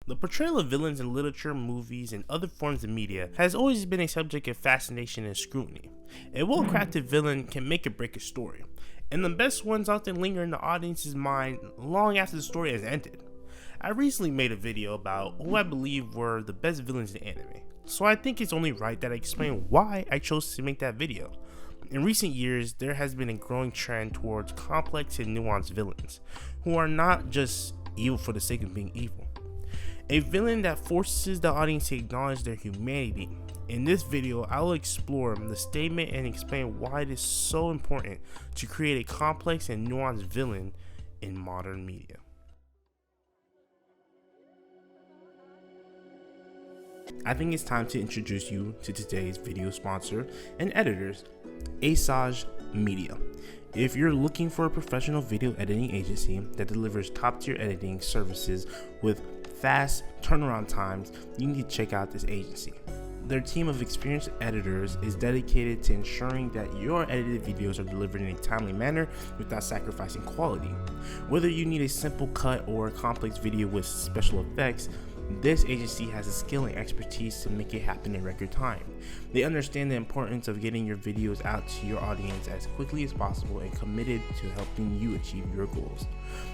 The portrayal of villains in literature, movies, and other forms of media has always been a subject of fascination and scrutiny. A well-crafted villain can make or break a story, and the best ones often linger in the audience's mind long after the story has ended. I recently made a video about who I believe were the best villains in anime, so I think it's only right that I explain why I chose to make that video. In recent years, there has been a growing trend towards complex and nuanced villains, who are not just evil for the sake of being evil. A villain that forces the audience to acknowledge their humanity. In this video, I will explore the statement and explain why it is so important to create a complex and nuanced villain in modern media. I think it's time to introduce you to today's video sponsor and editors, Asajj Media. If you're looking for a professional video editing agency that delivers top-tier editing services with fast turnaround times, you need to check out this agency. Their team of experienced editors is dedicated to ensuring that your edited videos are delivered in a timely manner without sacrificing quality. Whether you need a simple cut or a complex video with special effects, this agency has the skill and expertise to make it happen in record time. They understand the importance of getting your videos out to your audience as quickly as possible and committed to helping you achieve your goals.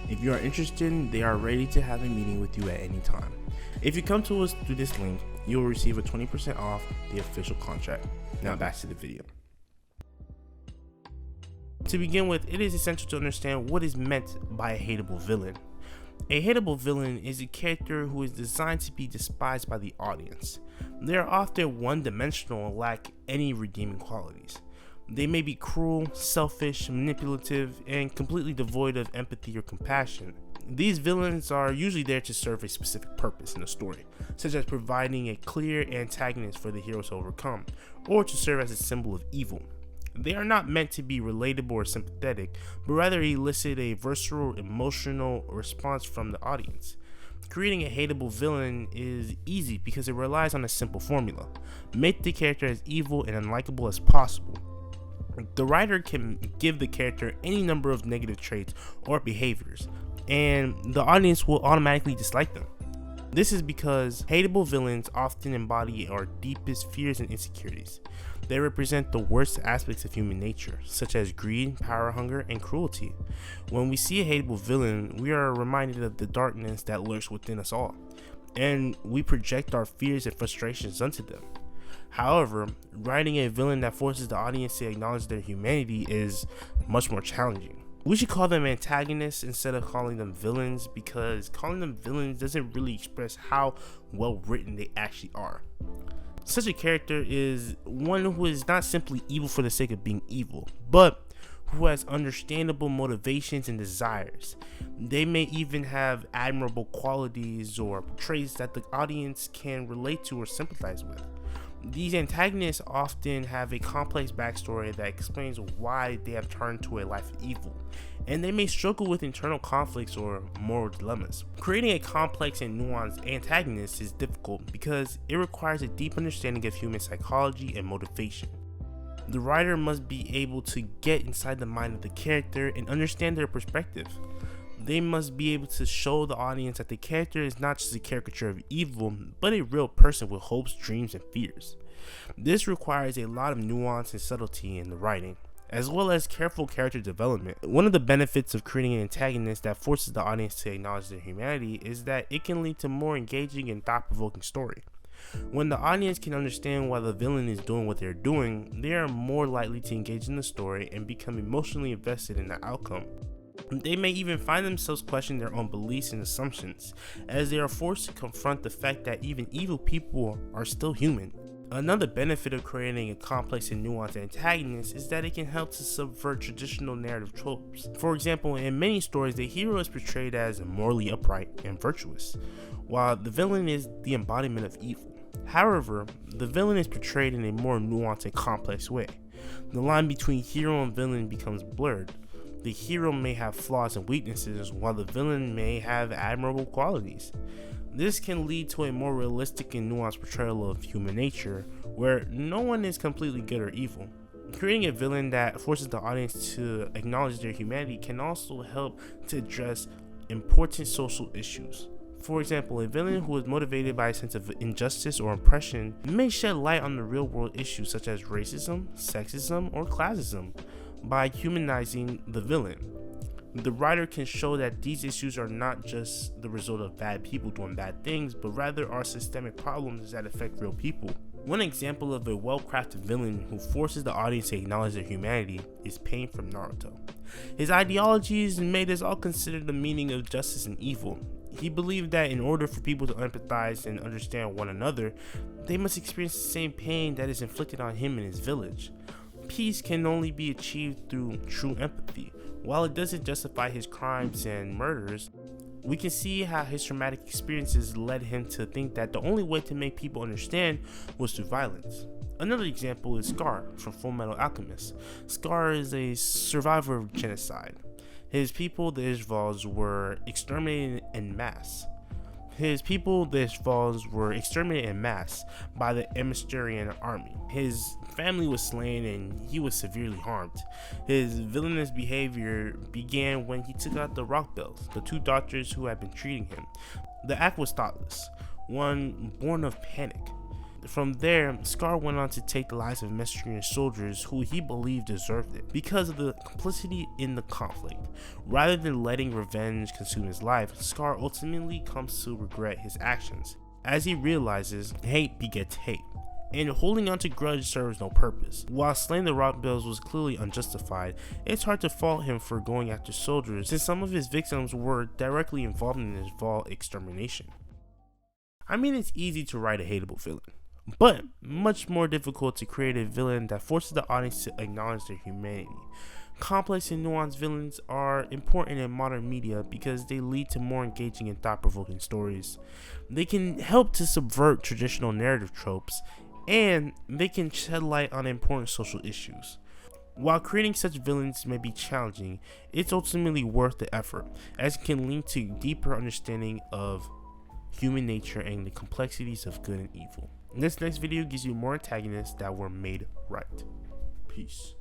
If you are interested, they are ready to have a meeting with you at any time. If you come to us through this link, you will receive a 20% off the official contract. Now back to the video. To begin with, it is essential to understand what is meant by a hateable villain. A hateable villain is a character who is designed to be despised by the audience. They are often one-dimensional and lack any redeeming qualities. They may be cruel, selfish, manipulative, and completely devoid of empathy or compassion. These villains are usually there to serve a specific purpose in the story, such as providing a clear antagonist for the hero to overcome, or to serve as a symbol of evil. They are not meant to be relatable or sympathetic, but rather elicit a visceral emotional response from the audience. Creating a hateable villain is easy because it relies on a simple formula. Make the character as evil and unlikable as possible. The writer can give the character any number of negative traits or behaviors, and the audience will automatically dislike them. This is because hateable villains often embody our deepest fears and insecurities. They represent the worst aspects of human nature, such as greed, power hunger, and cruelty. When we see a hateable villain, we are reminded of the darkness that lurks within us all, and we project our fears and frustrations onto them. However, writing a villain that forces the audience to acknowledge their humanity is much more challenging. We should call them antagonists instead of calling them villains, because calling them villains doesn't really express how well written they actually are. Such a character is one who is not simply evil for the sake of being evil, but who has understandable motivations and desires. They may even have admirable qualities or traits that the audience can relate to or sympathize with. These antagonists often have a complex backstory that explains why they have turned to a life of evil, and they may struggle with internal conflicts or moral dilemmas. Creating a complex and nuanced antagonist is difficult because it requires a deep understanding of human psychology and motivation. The writer must be able to get inside the mind of the character and understand their perspective. They must be able to show the audience that the character is not just a caricature of evil, but a real person with hopes, dreams, and fears. This requires a lot of nuance and subtlety in the writing, as well as careful character development. One of the benefits of creating an antagonist that forces the audience to acknowledge their humanity is that it can lead to more engaging and thought-provoking story. When the audience can understand why the villain is doing what they're doing, they are more likely to engage in the story and become emotionally invested in the outcome. They may even find themselves questioning their own beliefs and assumptions, as they are forced to confront the fact that even evil people are still human. Another benefit of creating a complex and nuanced antagonist is that it can help to subvert traditional narrative tropes. For example, in many stories, the hero is portrayed as morally upright and virtuous, while the villain is the embodiment of evil. However, the villain is portrayed in a more nuanced and complex way. The line between hero and villain becomes blurred. The hero may have flaws and weaknesses, while the villain may have admirable qualities. This can lead to a more realistic and nuanced portrayal of human nature, where no one is completely good or evil. Creating a villain that forces the audience to acknowledge their humanity can also help to address important social issues. For example, a villain who is motivated by a sense of injustice or oppression may shed light on the real world issues such as racism, sexism, or classism by humanizing the villain. The writer can show that these issues are not just the result of bad people doing bad things, but rather are systemic problems that affect real people. One example of a well-crafted villain who forces the audience to acknowledge their humanity is Pain from Naruto. His ideologies made us all consider the meaning of justice and evil. He believed that in order for people to empathize and understand one another, they must experience the same pain that is inflicted on him and his village. Peace can only be achieved through true empathy. While it doesn't justify his crimes and murders, we can see how his traumatic experiences led him to think that the only way to make people understand was through violence. Another example is Scar from Fullmetal Alchemist. Scar is a survivor of genocide. His people, the Ishvals, were exterminated en masse. By the Emissarian army. His family was slain and he was severely harmed. His villainous behavior began when he took out the Rockbells, the two doctors who had been treating him. The act was thoughtless, one born of panic. From there, Scar went on to take the lives of Emissarian soldiers who he believed deserved it because of the complicity in the conflict. Rather than letting revenge consume his life, Scar ultimately comes to regret his actions, as he realizes hate begets hate, and holding on to grudge serves no purpose. While slaying the Rockbells was clearly unjustified, it's hard to fault him for going after soldiers since some of his victims were directly involved in his Ishval extermination. I mean, it's easy to write a hateable villain, but much more difficult to create a villain that forces the audience to acknowledge their humanity. Complex and nuanced villains are important in modern media because they lead to more engaging and thought-provoking stories. They can help to subvert traditional narrative tropes, and they can shed light on important social issues. While creating such villains may be challenging, it's ultimately worth the effort, as it can lead to deeper understanding of human nature and the complexities of good and evil. This next video gives you more antagonists that were made right. Peace.